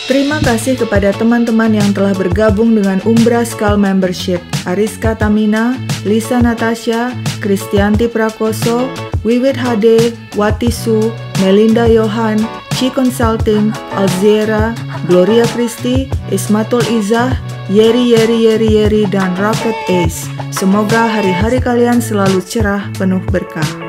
Terima kasih kepada teman-teman yang telah bergabung dengan Umbra Skal Membership: Ariska Tamina, Lisa Natasha, Kristianti Prakoso, Wiwit HD, Watisu, Melinda Yohan, Chi Consulting, Alziera, Gloria Christi, Ismatul Izah, Yeri, dan Rocket Ace. Semoga hari-hari kalian selalu cerah, penuh berkah.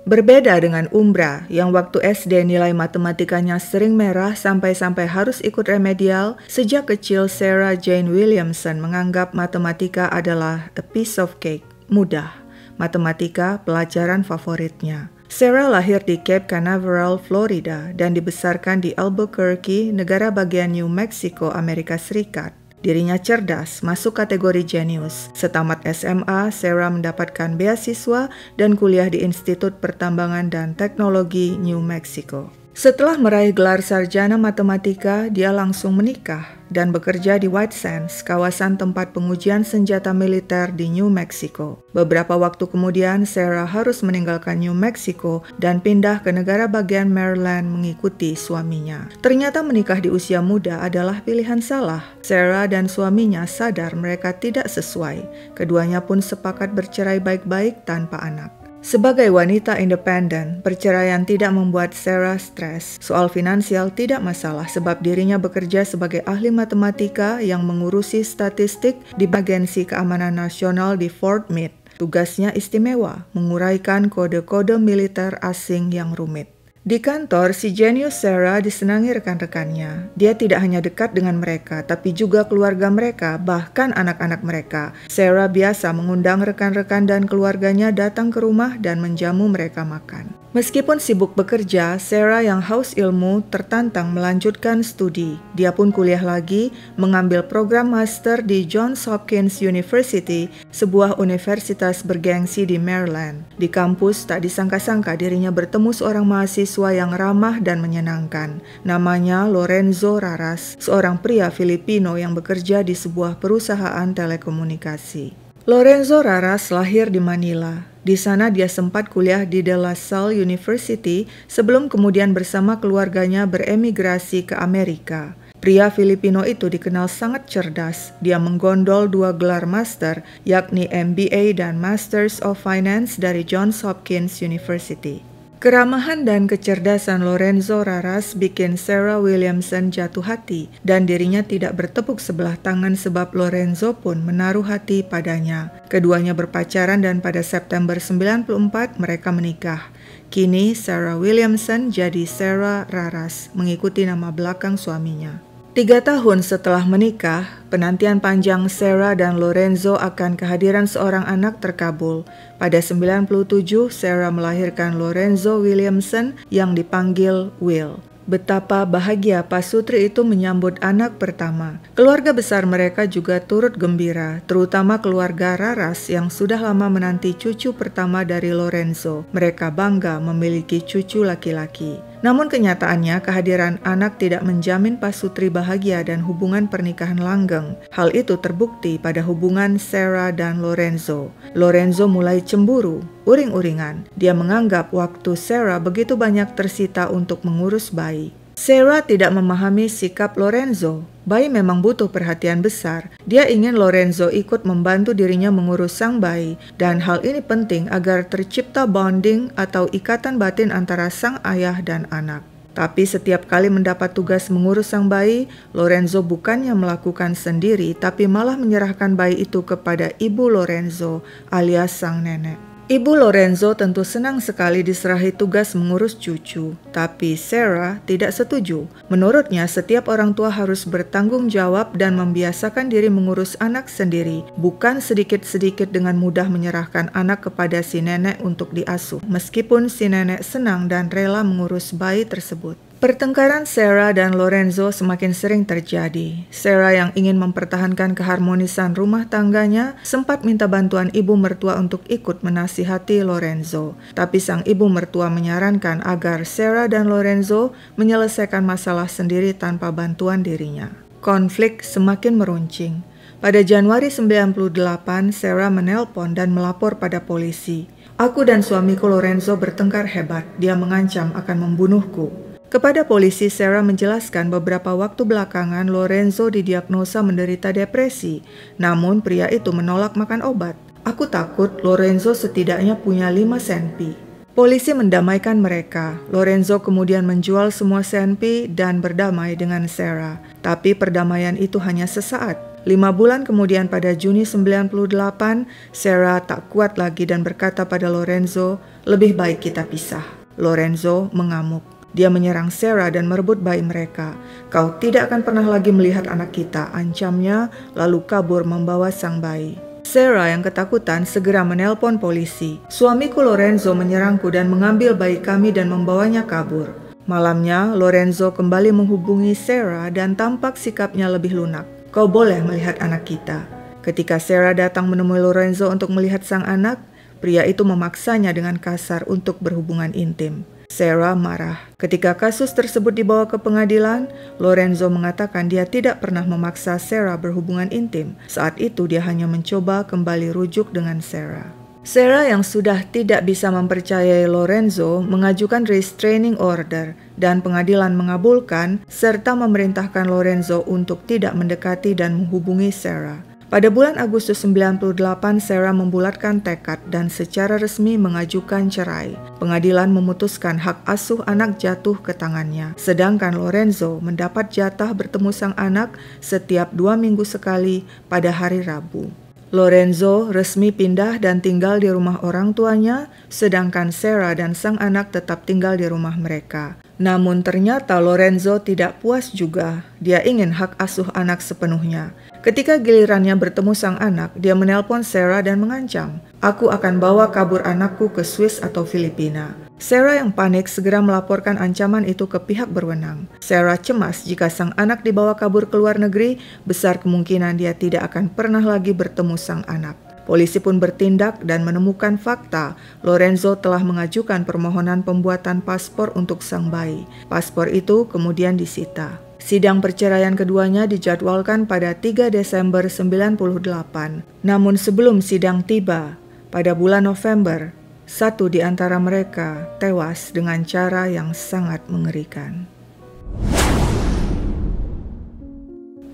Berbeda dengan Umbra, yang waktu SD nilai matematikanya sering merah sampai-sampai harus ikut remedial, sejak kecil Sarah Jane Williamson menganggap matematika adalah a piece of cake, mudah. Matematika pelajaran favoritnya. Sarah lahir di Cape Canaveral, Florida, dan dibesarkan di Albuquerque, negara bagian New Mexico, Amerika Serikat. Dirinya cerdas, masuk kategori jenius. Setamat SMA, Sarah mendapatkan beasiswa dan kuliah di Institut Pertambangan dan Teknologi New Mexico. Setelah meraih gelar sarjana matematika, dia langsung menikah dan bekerja di White Sands, kawasan tempat pengujian senjata militer di New Mexico. Beberapa waktu kemudian, Sarah harus meninggalkan New Mexico dan pindah ke negara bagian Maryland mengikuti suaminya. Ternyata menikah di usia muda adalah pilihan salah. Sarah dan suaminya sadar mereka tidak sesuai. Keduanya pun sepakat bercerai baik-baik tanpa anak. Sebagai wanita independen, perceraian tidak membuat Sarah stres. Soal finansial tidak masalah sebab dirinya bekerja sebagai ahli matematika yang mengurusi statistik di Agensi Keamanan Nasional di Fort Meade. Tugasnya istimewa, menguraikan kode-kode militer asing yang rumit. Di kantor, si jenius Sarah disenangi rekan-rekannya. Dia tidak hanya dekat dengan mereka, tapi juga keluarga mereka, bahkan anak-anak mereka. Sarah biasa mengundang rekan-rekan dan keluarganya datang ke rumah dan menjamu mereka makan. Meskipun sibuk bekerja, Sarah yang haus ilmu tertantang melanjutkan studi. Dia pun kuliah lagi, mengambil program master di Johns Hopkins University, sebuah universitas bergengsi di Maryland. Di kampus, tak disangka-sangka dirinya bertemu seorang mahasiswa yang ramah dan menyenangkan. Namanya Lorenzo Raras, seorang pria Filipino yang bekerja di sebuah perusahaan telekomunikasi. Lorenzo Raras lahir di Manila. Di sana dia sempat kuliah di De La Salle University sebelum kemudian bersama keluarganya beremigrasi ke Amerika. Pria Filipino itu dikenal sangat cerdas. Dia menggondol 2 gelar master, yakni MBA dan Masters of Finance dari Johns Hopkins University. Keramahan dan kecerdasan Lorenzo Raras bikin Sarah Williamson jatuh hati dan dirinya tidak bertepuk sebelah tangan sebab Lorenzo pun menaruh hati padanya. Keduanya berpacaran dan pada September 1994 mereka menikah. Kini Sarah Williamson jadi Sarah Raras, mengikuti nama belakang suaminya. 3 tahun setelah menikah, penantian panjang Sarah dan Lorenzo akan kehadiran seorang anak terkabul. Pada 97, Sarah melahirkan Lorenzo Williamson yang dipanggil Will. Betapa bahagia pasutri itu menyambut anak pertama. Keluarga besar mereka juga turut gembira, terutama keluarga Raras yang sudah lama menanti cucu pertama dari Lorenzo. Mereka bangga memiliki cucu laki-laki. Namun kenyataannya kehadiran anak tidak menjamin pasutri bahagia dan hubungan pernikahan langgeng. Hal itu terbukti pada hubungan Sarah dan Lorenzo. Lorenzo mulai cemburu, uring-uringan. Dia menganggap waktu Sarah begitu banyak tersita untuk mengurus bayi. Sarah tidak memahami sikap Lorenzo. Bayi memang butuh perhatian besar. Dia ingin Lorenzo ikut membantu dirinya mengurus sang bayi, dan hal ini penting agar tercipta bonding atau ikatan batin antara sang ayah dan anak. Tapi setiap kali mendapat tugas mengurus sang bayi, Lorenzo bukannya melakukan sendiri, tapi malah menyerahkan bayi itu kepada ibu Lorenzo alias sang nenek. Ibu Lorenzo tentu senang sekali diserahi tugas mengurus cucu, tapi Sarah tidak setuju. Menurutnya, setiap orang tua harus bertanggung jawab dan membiasakan diri mengurus anak sendiri, bukan sedikit-sedikit dengan mudah menyerahkan anak kepada si nenek untuk diasuh, meskipun si nenek senang dan rela mengurus bayi tersebut. Pertengkaran Sarah dan Lorenzo semakin sering terjadi. Sarah yang ingin mempertahankan keharmonisan rumah tangganya sempat minta bantuan ibu mertua untuk ikut menasihati Lorenzo. Tapi sang ibu mertua menyarankan agar Sarah dan Lorenzo menyelesaikan masalah sendiri tanpa bantuan dirinya. Konflik semakin meruncing. Pada Januari 98, Sarah menelpon dan melapor pada polisi. Aku dan suamiku Lorenzo bertengkar hebat. Dia mengancam akan membunuhku. Kepada polisi, Sarah menjelaskan beberapa waktu belakangan Lorenzo didiagnosa menderita depresi. Namun pria itu menolak makan obat. Aku takut Lorenzo setidaknya punya 5 senpi. Polisi mendamaikan mereka. Lorenzo kemudian menjual semua senpi dan berdamai dengan Sarah. Tapi perdamaian itu hanya sesaat. 5 bulan kemudian pada Juni 98, Sarah tak kuat lagi dan berkata pada Lorenzo, "Lebih baik kita pisah." Lorenzo mengamuk. Dia menyerang Sarah dan merebut bayi mereka. "Kau tidak akan pernah lagi melihat anak kita," ancamnya, lalu kabur membawa sang bayi. Sarah yang ketakutan segera menelpon polisi. "Suamiku Lorenzo menyerangku dan mengambil bayi kami dan membawanya kabur." Malamnya, Lorenzo kembali menghubungi Sarah dan tampak sikapnya lebih lunak. "Kau boleh melihat anak kita." Ketika Sarah datang menemui Lorenzo untuk melihat sang anak, pria itu memaksanya dengan kasar untuk berhubungan intim. Sarah marah. Ketika kasus tersebut dibawa ke pengadilan, Lorenzo mengatakan dia tidak pernah memaksa Sarah berhubungan intim. Saat itu dia hanya mencoba kembali rujuk dengan Sarah. Sarah yang sudah tidak bisa mempercayai Lorenzo mengajukan restraining order dan pengadilan mengabulkan serta memerintahkan Lorenzo untuk tidak mendekati dan menghubungi Sarah. Pada bulan Agustus 98, Sarah membulatkan tekad dan secara resmi mengajukan cerai. Pengadilan memutuskan hak asuh anak jatuh ke tangannya, sedangkan Lorenzo mendapat jatah bertemu sang anak setiap 2 minggu sekali pada hari Rabu. Lorenzo resmi pindah dan tinggal di rumah orang tuanya, sedangkan Sarah dan sang anak tetap tinggal di rumah mereka. Namun ternyata Lorenzo tidak puas juga. Dia ingin hak asuh anak sepenuhnya. Ketika gilirannya bertemu sang anak, dia menelpon Sarah dan mengancam, "Aku akan bawa kabur anakku ke Swiss atau Filipina." Sarah yang panik segera melaporkan ancaman itu ke pihak berwenang. Sarah cemas jika sang anak dibawa kabur ke luar negeri, besar kemungkinan dia tidak akan pernah lagi bertemu sang anak. Polisi pun bertindak dan menemukan fakta Lorenzo telah mengajukan permohonan pembuatan paspor untuk sang bayi. Paspor itu kemudian disita. Sidang perceraian keduanya dijadwalkan pada 3 Desember 98. Namun sebelum sidang tiba, pada bulan November, satu di antara mereka tewas dengan cara yang sangat mengerikan.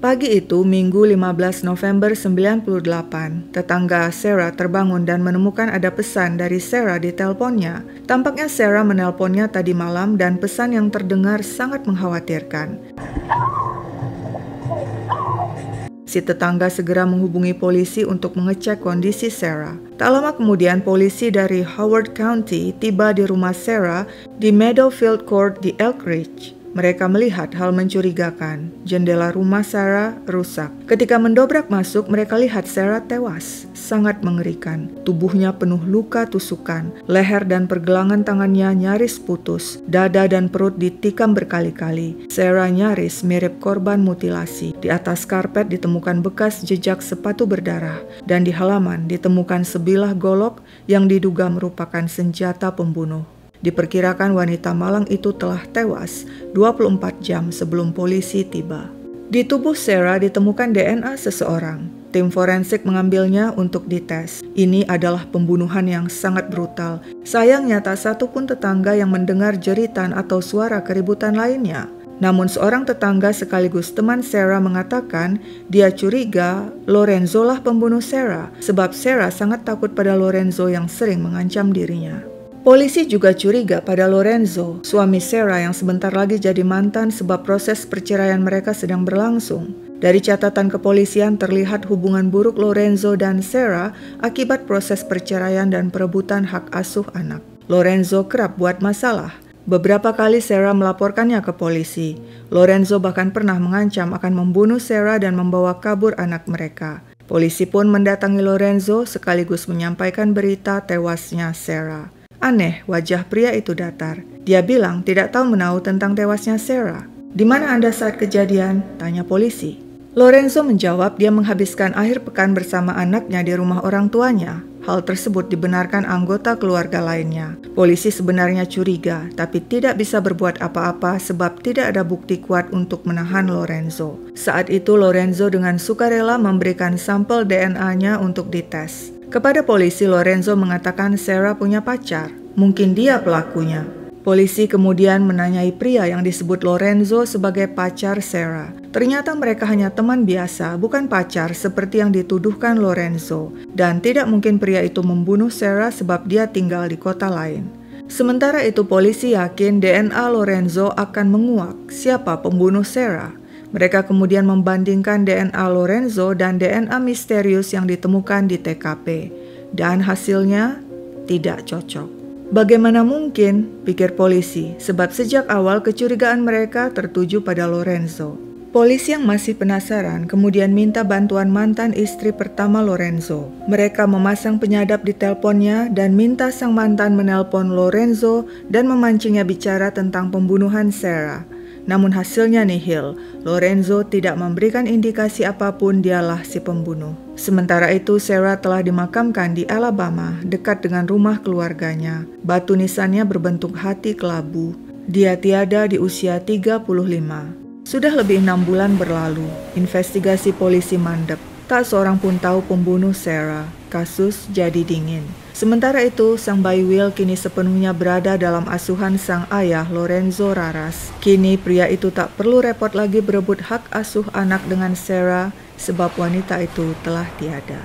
Pagi itu, Minggu 15 November 98, tetangga Sarah terbangun dan menemukan ada pesan dari Sarah di teleponnya. Tampaknya Sarah menelponnya tadi malam dan pesan yang terdengar sangat mengkhawatirkan. Si tetangga segera menghubungi polisi untuk mengecek kondisi Sarah. Tak lama kemudian, polisi dari Howard County tiba di rumah Sarah di Meadowfield Court di Elk Ridge. Mereka melihat hal mencurigakan. Jendela rumah Sarah rusak. Ketika mendobrak masuk, mereka lihat Sarah tewas. Sangat mengerikan. Tubuhnya penuh luka tusukan. Leher dan pergelangan tangannya nyaris putus. Dada dan perut ditikam berkali-kali. Sarah nyaris mirip korban mutilasi. Di atas karpet ditemukan bekas jejak sepatu berdarah. Dan di halaman ditemukan sebilah golok yang diduga merupakan senjata pembunuh. Diperkirakan wanita malang itu telah tewas 24 jam sebelum polisi tiba. Di tubuh Sarah ditemukan DNA seseorang. Tim forensik mengambilnya untuk dites. Ini adalah pembunuhan yang sangat brutal. Sayangnya tak satu pun tetangga yang mendengar jeritan atau suara keributan lainnya. Namun seorang tetangga sekaligus teman Sarah mengatakan dia curiga Lorenzo lah pembunuh Sarah, sebab Sarah sangat takut pada Lorenzo yang sering mengancam dirinya. Polisi juga curiga pada Lorenzo, suami Sarah yang sebentar lagi jadi mantan sebab proses perceraian mereka sedang berlangsung. Dari catatan kepolisian terlihat hubungan buruk Lorenzo dan Sarah akibat proses perceraian dan perebutan hak asuh anak. Lorenzo kerap buat masalah. Beberapa kali Sarah melaporkannya ke polisi. Lorenzo bahkan pernah mengancam akan membunuh Sarah dan membawa kabur anak mereka. Polisi pun mendatangi Lorenzo sekaligus menyampaikan berita tewasnya Sarah. Aneh, wajah pria itu datar. Dia bilang tidak tahu menahu tentang tewasnya Sarah. "Di mana Anda saat kejadian?" tanya polisi. Lorenzo menjawab dia menghabiskan akhir pekan bersama anaknya di rumah orang tuanya. Hal tersebut dibenarkan anggota keluarga lainnya. Polisi sebenarnya curiga, tapi tidak bisa berbuat apa-apa sebab tidak ada bukti kuat untuk menahan Lorenzo. Saat itu Lorenzo dengan sukarela memberikan sampel DNA-nya untuk dites. Kepada polisi, Lorenzo mengatakan Sarah punya pacar. Mungkin dia pelakunya. Polisi kemudian menanyai pria yang disebut Lorenzo sebagai pacar Sarah. Ternyata mereka hanya teman biasa, bukan pacar seperti yang dituduhkan Lorenzo. Dan tidak mungkin pria itu membunuh Sarah sebab dia tinggal di kota lain. Sementara itu polisi yakin DNA Lorenzo akan menguak siapa pembunuh Sarah. Mereka kemudian membandingkan DNA Lorenzo dan DNA misterius yang ditemukan di TKP. Dan hasilnya tidak cocok. Bagaimana mungkin, pikir polisi, sebab sejak awal kecurigaan mereka tertuju pada Lorenzo. Polisi yang masih penasaran kemudian minta bantuan mantan istri pertama Lorenzo. Mereka memasang penyadap di teleponnya dan minta sang mantan menelpon Lorenzo dan memancingnya bicara tentang pembunuhan Sarah. Namun hasilnya nihil. Lorenzo tidak memberikan indikasi apapun dialah si pembunuh. Sementara itu Sarah telah dimakamkan di Alabama dekat dengan rumah keluarganya. Batu nisannya berbentuk hati kelabu. Dia tiada di usia 35. Sudah lebih 6 bulan berlalu. Investigasi polisi mandek. Tak seorang pun tahu pembunuh Sarah. Kasus jadi dingin. Sementara itu, sang bayi Will kini sepenuhnya berada dalam asuhan sang ayah Lorenzo Raras. Kini pria itu tak perlu repot lagi berebut hak asuh anak dengan Sarah sebab wanita itu telah tiada.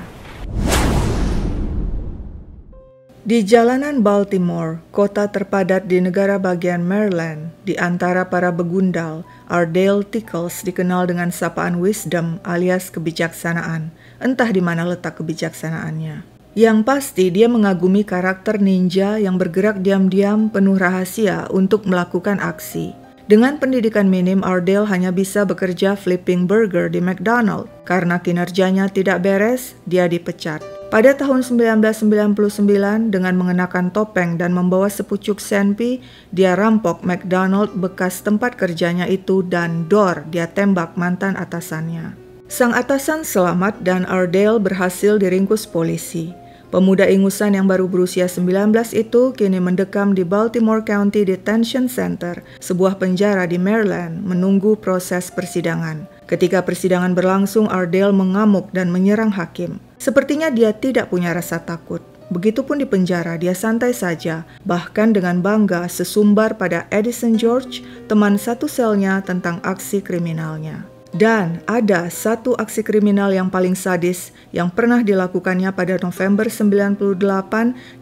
Di jalanan Baltimore, kota terpadat di negara bagian Maryland, di antara para begundal, Ardell Tickles dikenal dengan sapaan wisdom alias kebijaksanaan. Entah di mana letak kebijaksanaannya. Yang pasti dia mengagumi karakter ninja yang bergerak diam-diam penuh rahasia untuk melakukan aksi. Dengan pendidikan minim, Ardell hanya bisa bekerja flipping burger di McDonald. Karena kinerjanya tidak beres, dia dipecat. Pada tahun 1999, dengan mengenakan topeng dan membawa sepucuk senpi, dia rampok McDonald bekas tempat kerjanya itu dan dor dia tembak mantan atasannya. Sang atasan selamat dan Ardell berhasil diringkus polisi. Pemuda ingusan yang baru berusia 19 itu kini mendekam di Baltimore County Detention Center, sebuah penjara di Maryland, menunggu proses persidangan. Ketika persidangan berlangsung, Ardell mengamuk dan menyerang hakim. Sepertinya dia tidak punya rasa takut. Begitupun di penjara, dia santai saja, bahkan dengan bangga sesumbar pada Edison George, teman satu selnya tentang aksi kriminalnya. Dan ada satu aksi kriminal yang paling sadis yang pernah dilakukannya pada November 98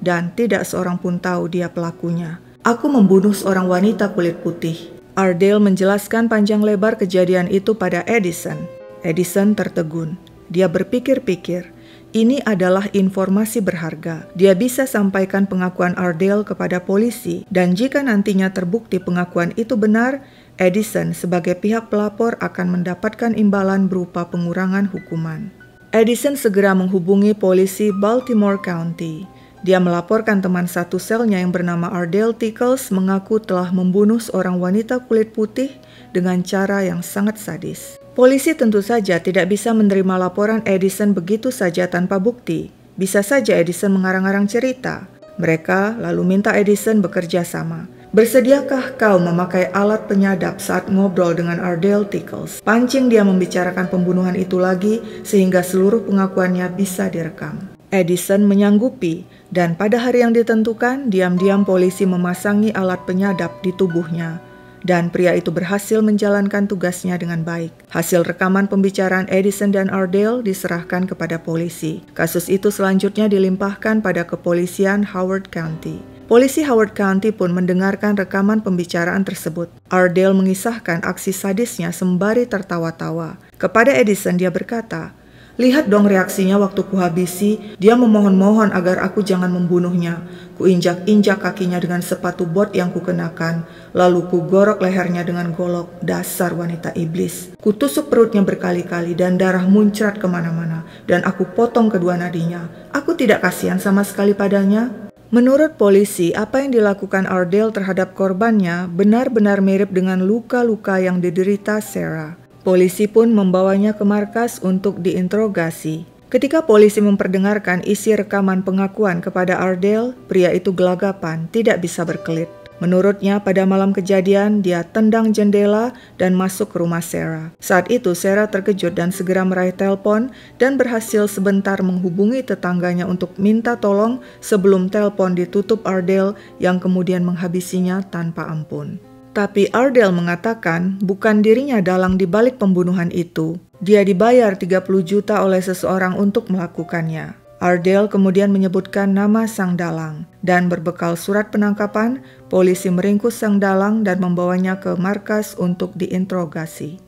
dan tidak seorang pun tahu dia pelakunya. Aku membunuh seorang wanita kulit putih. Ardell menjelaskan panjang lebar kejadian itu pada Edison. Edison tertegun. Dia berpikir-pikir, ini adalah informasi berharga. Dia bisa sampaikan pengakuan Ardell kepada polisi dan jika nantinya terbukti pengakuan itu benar, Edison sebagai pihak pelapor akan mendapatkan imbalan berupa pengurangan hukuman. Edison segera menghubungi polisi Baltimore County. Dia melaporkan teman satu selnya yang bernama Ardell Tickles mengaku telah membunuh seorang wanita kulit putih dengan cara yang sangat sadis. Polisi tentu saja tidak bisa menerima laporan Edison begitu saja tanpa bukti. Bisa saja Edison mengarang-arang cerita. Mereka lalu minta Edison bekerja sama. Bersediakah kau memakai alat penyadap saat ngobrol dengan Ardell Tickles? Pancing dia membicarakan pembunuhan itu lagi sehingga seluruh pengakuannya bisa direkam. Edison menyanggupi dan pada hari yang ditentukan diam-diam polisi memasangi alat penyadap di tubuhnya. Dan pria itu berhasil menjalankan tugasnya dengan baik. Hasil rekaman pembicaraan Edison dan Ardell diserahkan kepada polisi. Kasus itu selanjutnya dilimpahkan pada kepolisian Howard County. Polisi Howard County pun mendengarkan rekaman pembicaraan tersebut. Ardell mengisahkan aksi sadisnya sembari tertawa-tawa. Kepada Edison dia berkata, "Lihat dong reaksinya waktu kuhabisi, dia memohon-mohon agar aku jangan membunuhnya. Kuinjak-injak kakinya dengan sepatu bot yang kukenakan, lalu kugorok lehernya dengan golok, dasar wanita iblis. Kutusuk perutnya berkali-kali dan darah muncrat kemana-mana, dan aku potong kedua nadinya. Aku tidak kasihan sama sekali padanya." Menurut polisi, apa yang dilakukan Ardell terhadap korbannya benar-benar mirip dengan luka-luka yang diderita Sarah. Polisi pun membawanya ke markas untuk diinterogasi. Ketika polisi memperdengarkan isi rekaman pengakuan kepada Ardell, pria itu gelagapan, tidak bisa berkelit. Menurutnya, pada malam kejadian, dia tendang jendela dan masuk ke rumah Sarah. Saat itu, Sarah terkejut dan segera meraih telepon dan berhasil sebentar menghubungi tetangganya untuk minta tolong sebelum telepon ditutup Ardell yang kemudian menghabisinya tanpa ampun. Tapi Ardell mengatakan bukan dirinya dalang di balik pembunuhan itu. Dia dibayar 30 juta oleh seseorang untuk melakukannya. Ardell kemudian menyebutkan nama sang dalang, dan berbekal surat penangkapan, polisi meringkus sang dalang dan membawanya ke markas untuk diinterogasi.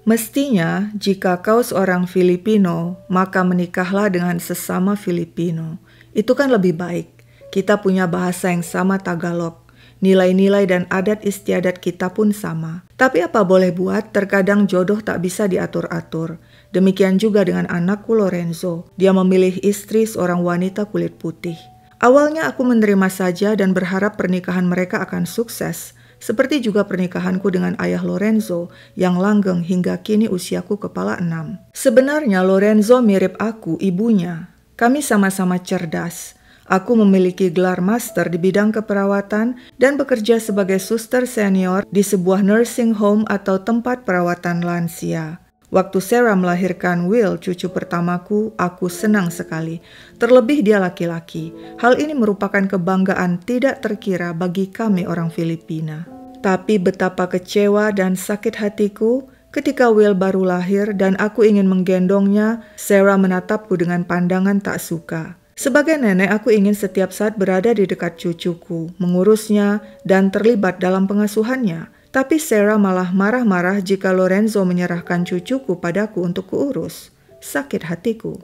Mestinya, jika kau seorang Filipino, maka menikahlah dengan sesama Filipino. Itu kan lebih baik. Kita punya bahasa yang sama Tagalog. Nilai-nilai dan adat istiadat kita pun sama. Tapi apa boleh buat, terkadang jodoh tak bisa diatur-atur. Demikian juga dengan anakku Lorenzo. Dia memilih istri seorang wanita kulit putih. Awalnya aku menerima saja dan berharap pernikahan mereka akan sukses. Seperti juga pernikahanku dengan ayah Lorenzo yang langgeng hingga kini usiaku kepala 6. Sebenarnya Lorenzo mirip aku, ibunya. Kami sama-sama cerdas. Aku memiliki gelar master di bidang keperawatan dan bekerja sebagai suster senior di sebuah nursing home atau tempat perawatan lansia. Waktu Sarah melahirkan Will, cucu pertamaku, aku senang sekali. Terlebih dia laki-laki. Hal ini merupakan kebanggaan tidak terkira bagi kami orang Filipina. Tapi betapa kecewa dan sakit hatiku ketika Will baru lahir dan aku ingin menggendongnya, Sarah menatapku dengan pandangan tak suka. Sebagai nenek, aku ingin setiap saat berada di dekat cucuku, mengurusnya, dan terlibat dalam pengasuhannya. Tapi Sarah malah marah-marah jika Lorenzo menyerahkan cucuku padaku untuk kuurus. Sakit hatiku.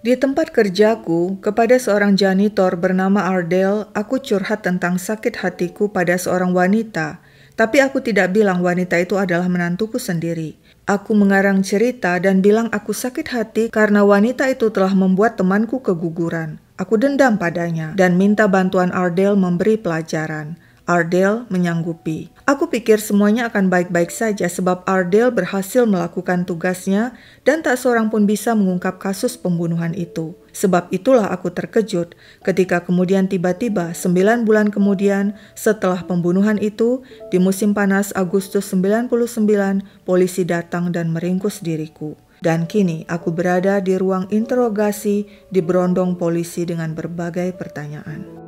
Di tempat kerjaku, kepada seorang janitor bernama Ardell, aku curhat tentang sakit hatiku pada seorang wanita. Tapi aku tidak bilang wanita itu adalah menantuku sendiri. Aku mengarang cerita dan bilang aku sakit hati karena wanita itu telah membuat temanku keguguran. Aku dendam padanya dan minta bantuan Ardell memberi pelajaran. Ardell menyanggupi. Aku pikir semuanya akan baik-baik saja sebab Ardell berhasil melakukan tugasnya dan tak seorang pun bisa mengungkap kasus pembunuhan itu. Sebab itulah aku terkejut ketika kemudian tiba-tiba 9 bulan kemudian setelah pembunuhan itu, di musim panas Agustus 99, polisi datang dan meringkus diriku. Dan kini aku berada di ruang interogasi di berondong polisi dengan berbagai pertanyaan.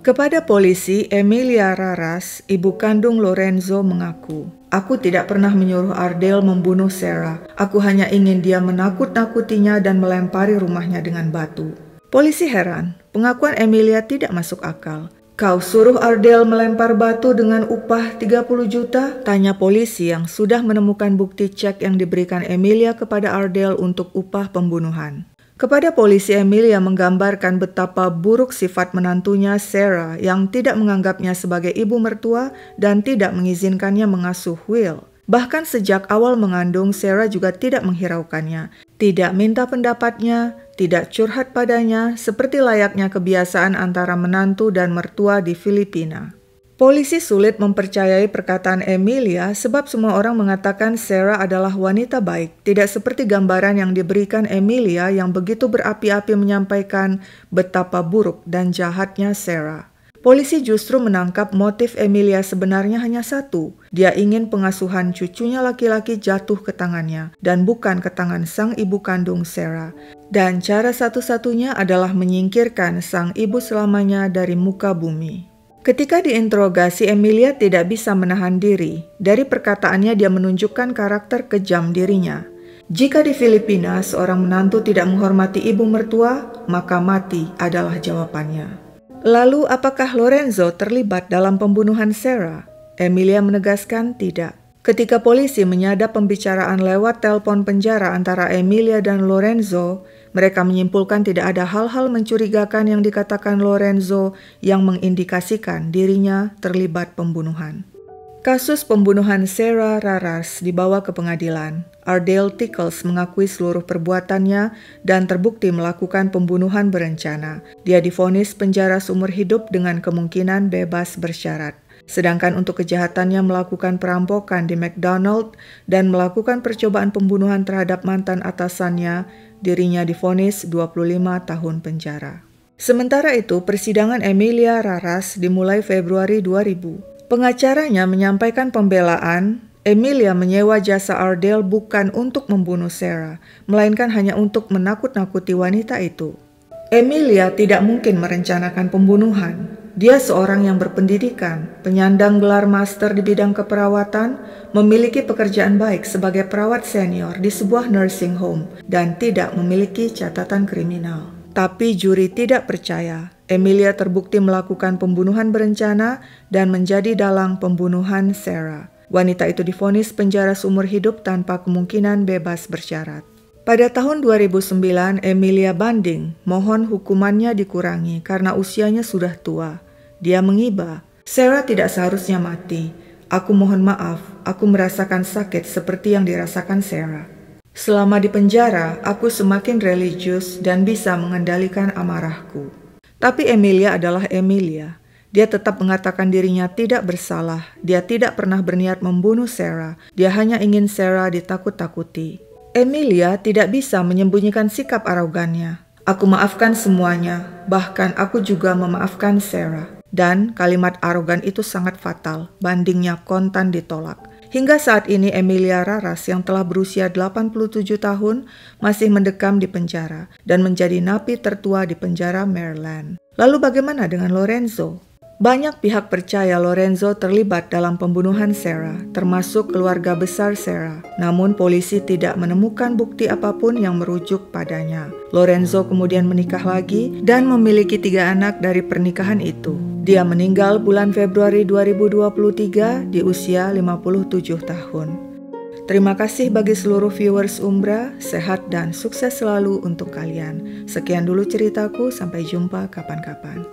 Kepada polisi, Emilia Raras, ibu kandung Lorenzo, mengaku, "Aku tidak pernah menyuruh Ardell membunuh Sarah. Aku hanya ingin dia menakut-nakutinya dan melempari rumahnya dengan batu." Polisi heran, pengakuan Emilia tidak masuk akal. "Kau suruh Ardell melempar batu dengan upah 30 juta? Tanya polisi yang sudah menemukan bukti cek yang diberikan Emilia kepada Ardell untuk upah pembunuhan. Kepada polisi, Emilia menggambarkan betapa buruk sifat menantunya Sarah yang tidak menganggapnya sebagai ibu mertua dan tidak mengizinkannya mengasuh Will. Bahkan sejak awal mengandung, Sarah juga tidak menghiraukannya, tidak minta pendapatnya, tidak curhat padanya, seperti layaknya kebiasaan antara menantu dan mertua di Filipina. Polisi sulit mempercayai perkataan Emilia sebab semua orang mengatakan Sarah adalah wanita baik, tidak seperti gambaran yang diberikan Emilia yang begitu berapi-api menyampaikan betapa buruk dan jahatnya Sarah. Polisi justru menangkap motif Emilia sebenarnya hanya satu. Dia ingin pengasuhan cucunya laki-laki jatuh ke tangannya dan bukan ke tangan sang ibu kandung Sarah. Dan cara satu-satunya adalah menyingkirkan sang ibu selamanya dari muka bumi. Ketika diinterogasi, Emilia tidak bisa menahan diri. Dari perkataannya dia menunjukkan karakter kejam dirinya. Jika di Filipina seorang menantu tidak menghormati ibu mertua, maka mati adalah jawabannya. Lalu apakah Lorenzo terlibat dalam pembunuhan Sarah? Emilia menegaskan tidak. Ketika polisi menyadap pembicaraan lewat telepon penjara antara Emilia dan Lorenzo, mereka menyimpulkan tidak ada hal-hal mencurigakan yang dikatakan Lorenzo yang mengindikasikan dirinya terlibat pembunuhan. Kasus pembunuhan Sarah Raras dibawa ke pengadilan. Ardell Tickles mengakui seluruh perbuatannya dan terbukti melakukan pembunuhan berencana. Dia divonis penjara seumur hidup dengan kemungkinan bebas bersyarat. Sedangkan untuk kejahatannya melakukan perampokan di McDonald dan melakukan percobaan pembunuhan terhadap mantan atasannya, dirinya divonis 25 tahun penjara. Sementara itu, persidangan Emilia Raras dimulai Februari 2000. Pengacaranya menyampaikan pembelaan, Emilia menyewa jasa Ardell bukan untuk membunuh Sarah, melainkan hanya untuk menakut-nakuti wanita itu. Emilia tidak mungkin merencanakan pembunuhan. Dia seorang yang berpendidikan, penyandang gelar master di bidang keperawatan, memiliki pekerjaan baik sebagai perawat senior di sebuah nursing home, dan tidak memiliki catatan kriminal. Tapi juri tidak percaya. Emilia terbukti melakukan pembunuhan berencana dan menjadi dalang pembunuhan Sarah. Wanita itu divonis penjara seumur hidup tanpa kemungkinan bebas bersyarat. Pada tahun 2009, Emilia banding, mohon hukumannya dikurangi karena usianya sudah tua. Dia mengiba, "Sarah tidak seharusnya mati. Aku mohon maaf, aku merasakan sakit seperti yang dirasakan Sarah. Selama di penjara, aku semakin religius dan bisa mengendalikan amarahku." Tapi Emilia adalah Emilia. Dia tetap mengatakan dirinya tidak bersalah. Dia tidak pernah berniat membunuh Sarah. Dia hanya ingin Sarah ditakut-takuti. Emilia tidak bisa menyembunyikan sikap arogannya. "Aku maafkan semuanya, bahkan aku juga memaafkan Sarah." Dan kalimat arogan itu sangat fatal, bandingnya kontan ditolak. Hingga saat ini Emilia Raras yang telah berusia 87 tahun masih mendekam di penjara dan menjadi napi tertua di penjara Maryland. Lalu bagaimana dengan Lorenzo? Banyak pihak percaya Lorenzo terlibat dalam pembunuhan Sarah, termasuk keluarga besar Sarah. Namun polisi tidak menemukan bukti apapun yang merujuk padanya. Lorenzo kemudian menikah lagi dan memiliki 3 anak dari pernikahan itu. Dia meninggal bulan Februari 2023 di usia 57 tahun. Terima kasih bagi seluruh viewers Umbra, sehat dan sukses selalu untuk kalian. Sekian dulu ceritaku, sampai jumpa kapan-kapan.